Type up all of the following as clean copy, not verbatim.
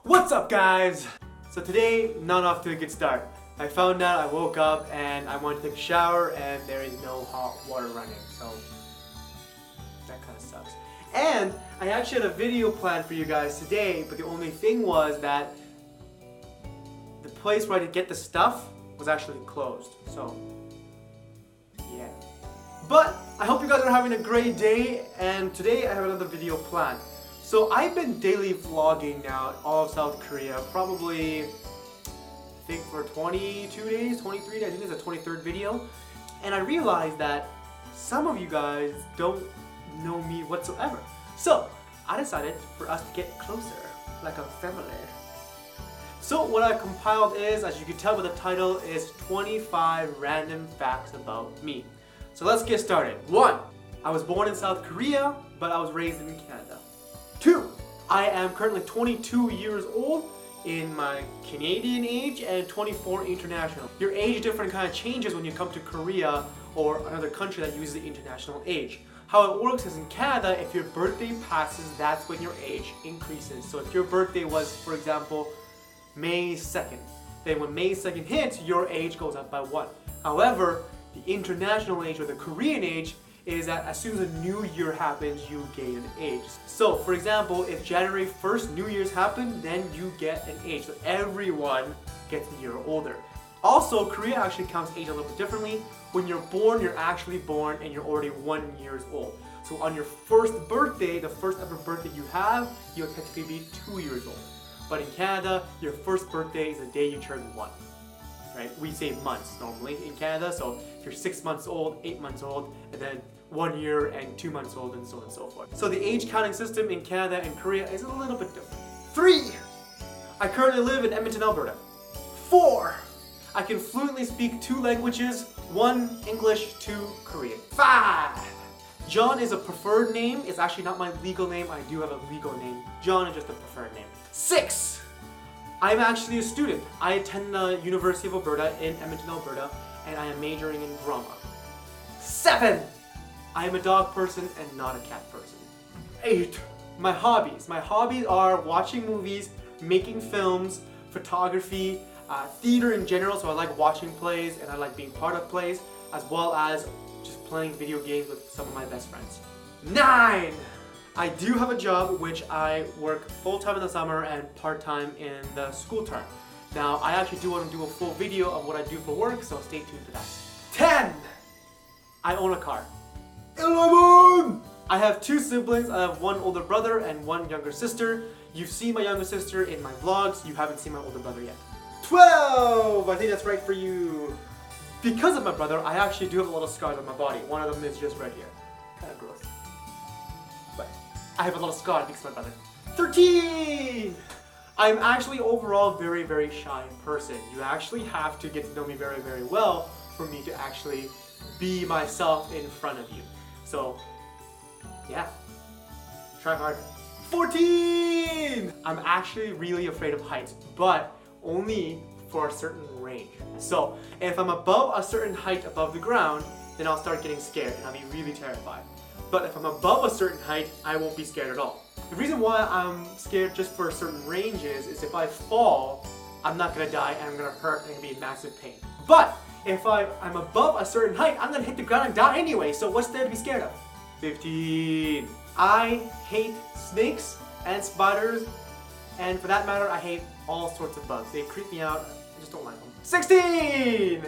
What's up, guys? So today, not off to a good start. I found out, I woke up and I wanted to take a shower and there is no hot water running, so that kind of sucks. And I actually had a video planned for you guys today, but the only thing was that the place where I could get the stuff was actually closed, so yeah. But I hope you guys are having a great day, and today I have another video planned. So I've been daily vlogging now all of South Korea, probably I think for 22 days, 23 days, I think it's the 23rd video. And I realized that some of you guys don't know me whatsoever. So I decided for us to get closer, like a family. So what I compiled is, as you can tell by the title, is 25 random facts about me. So let's get started. 1. I was born in South Korea, but I was raised in Canada. 2. I am currently 22 years old in my Canadian age and 24 international. Your age difference kind of changes when you come to Korea or another country that uses the international age. How it works is in Canada, if your birthday passes, that's when your age increases. So if your birthday was, for example, May 2nd, then when May 2nd hits, your age goes up by 1. However, the international age or the Korean age is that as soon as a new year happens, you gain an age. So, for example, if January 1st, New Year's happened, then you get an age. So everyone gets a year older. Also, Korea actually counts age a little bit differently. When you're born, you're actually born and you're already 1 year old. So on your first birthday, the first ever birthday you have, you'll technically be 2 years old. But in Canada, your first birthday is the day you turn 1. Right? We say months normally in Canada, so if you're 6 months old, 8 months old, and then 1 year and 2 months old, and so on and so forth. So the age counting system in Canada and Korea is a little bit different. 3. I currently live in Edmonton, Alberta. 4. I can fluently speak 2 languages, 1 English, 2 Korean. 5. John is a preferred name. It's actually not my legal name. I do have a legal name. John is just a preferred name. 6. I'm actually a student. I attend the University of Alberta in Edmonton, Alberta, and I am majoring in drama. 7. I am a dog person and not a cat person. 8. My hobbies. My hobbies are watching movies, making films, photography, theater in general, so I like watching plays and I like being part of plays, as well as just playing video games with some of my best friends. 9. I do have a job which I work full-time in the summer and part-time in the school term. Now, I actually do want to do a full video of what I do for work, so stay tuned for that. 10. I own a car. 11. I have 2 siblings. I have 1 older brother and 1 younger sister. You've seen my younger sister in my vlogs. You haven't seen my older brother yet. 12. I think that's right for you. Because of my brother, I actually do have a lot of scars on my body. One of them is just right here. Kind of gross. But I have a lot of scars because of my brother. 13. I'm actually overall very, very shy person. You actually have to get to know me very, very well for me to actually be myself in front of you. So, yeah, try hard. 14! I'm actually really afraid of heights, but only for a certain range. So, if I'm above a certain height above the ground, then I'll start getting scared and I'll be really terrified. But if I'm above a certain height, I won't be scared at all. The reason why I'm scared just for a certain range is if I fall, I'm not gonna die and I'm gonna hurt and I'm gonna be in massive pain. But if I'm above a certain height, I'm gonna hit the ground and die anyway, so what's there to be scared of? 15. I hate snakes and spiders, and for that matter, I hate all sorts of bugs. They creep me out, I just don't like them. 16.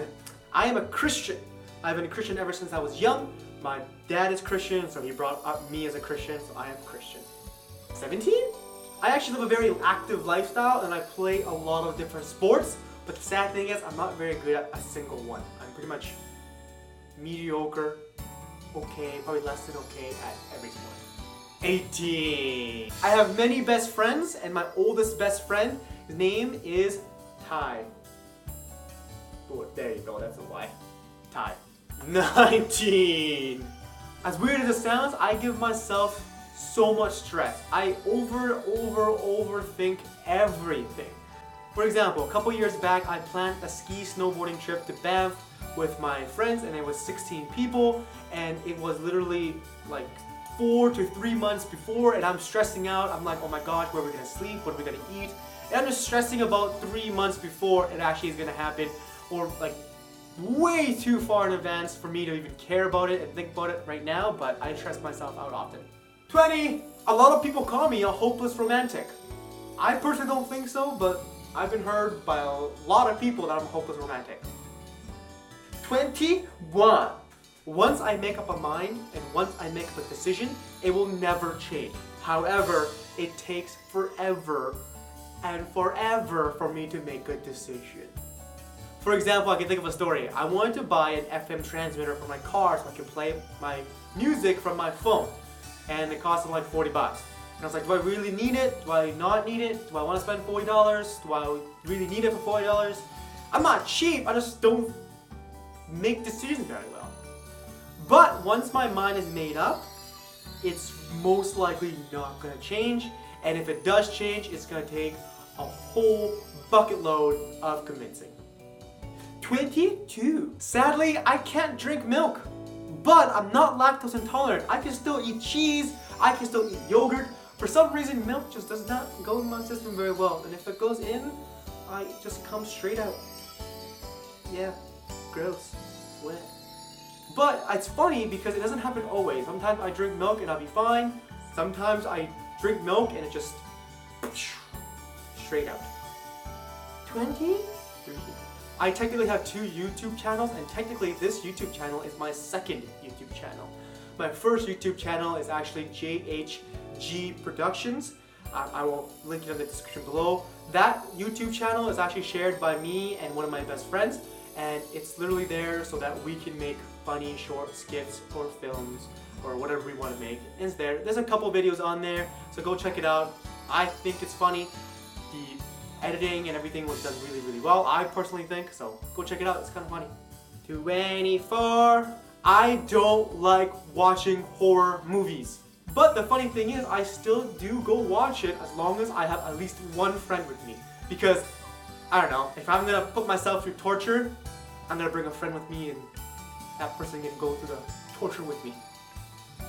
I am a Christian. I've been a Christian ever since I was young. My dad is Christian, so he brought up me as a Christian, so I am Christian. 17. I actually live a very active lifestyle and I play a lot of different sports. But the sad thing is, I'm not very good at a single one. I'm pretty much mediocre, okay, probably less than okay at every sport. 18. I have many best friends, and my oldest best friend, his name is Ty. Oh, there you go, that's a lie. Ty. 19. As weird as it sounds, I give myself so much stress. I overthink everything. For example, a couple years back, I planned a ski snowboarding trip to Banff with my friends, and it was 16 people, and it was literally like 4 to 3 months before, and I'm stressing out. I'm like, oh my gosh, where are we gonna sleep? What are we gonna eat? And I'm just stressing about 3 months before it actually is gonna happen, or like way too far in advance for me to even care about it and think about it right now, but I stress myself out often. 20. A lot of people call me a hopeless romantic. I personally don't think so, but I've been heard by a lot of people that I'm a hopeless romantic. 21. Once I make up a mind and once I make up a decision, it will never change. However, it takes forever and forever for me to make a decision. For example, I can think of a story. I wanted to buy an FM transmitter for my car so I can play my music from my phone. And it cost like 40 bucks. And I was like, do I really need it? Do I not need it? Do I want to spend $40? Do I really need it for $40? I'm not cheap, I just don't make decisions very well. But once my mind is made up, it's most likely not going to change. And if it does change, it's going to take a whole bucket load of convincing. 22. Sadly, I can't drink milk. But I'm not lactose intolerant. I can still eat cheese, I can still eat yogurt. For some reason, milk just does not go in my system very well. And if it goes in, it just comes straight out. Yeah, gross, wet. But it's funny because it doesn't happen always. Sometimes I drink milk and I'll be fine. Sometimes I drink milk and it just straight out. 23. I technically have 2 YouTube channels, and technically this YouTube channel is my second YouTube channel. My first YouTube channel is actually JHG Productions. I will link it in the description below. That YouTube channel is actually shared by me and one of my best friends, and it's literally there so that we can make funny short skits or films or whatever we want to make. It's there. There's a couple videos on there, so go check it out. I think it's funny. The editing and everything was done really, really well, I personally think, so go check it out, it's kind of funny. 24. I don't like watching horror movies. But the funny thing is, I still do go watch it as long as I have at least one friend with me. Because, I don't know, if I'm gonna put myself through torture, I'm gonna bring a friend with me and that person can go through the torture with me.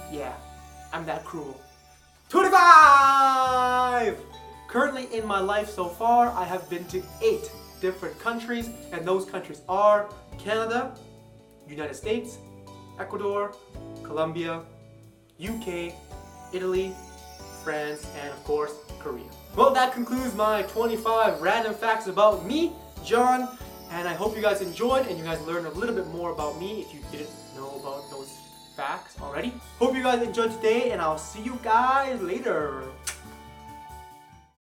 Yeah, I'm that cruel. 25! Currently in my life so far, I have been to 8 different countries, and those countries are Canada, United States, Ecuador, Colombia, UK, Italy, France, and of course, Korea. Well, that concludes my 25 random facts about me, John, and I hope you guys enjoyed and you guys learned a little bit more about me if you didn't know about those facts already. Hope you guys enjoyed today, and I'll see you guys later.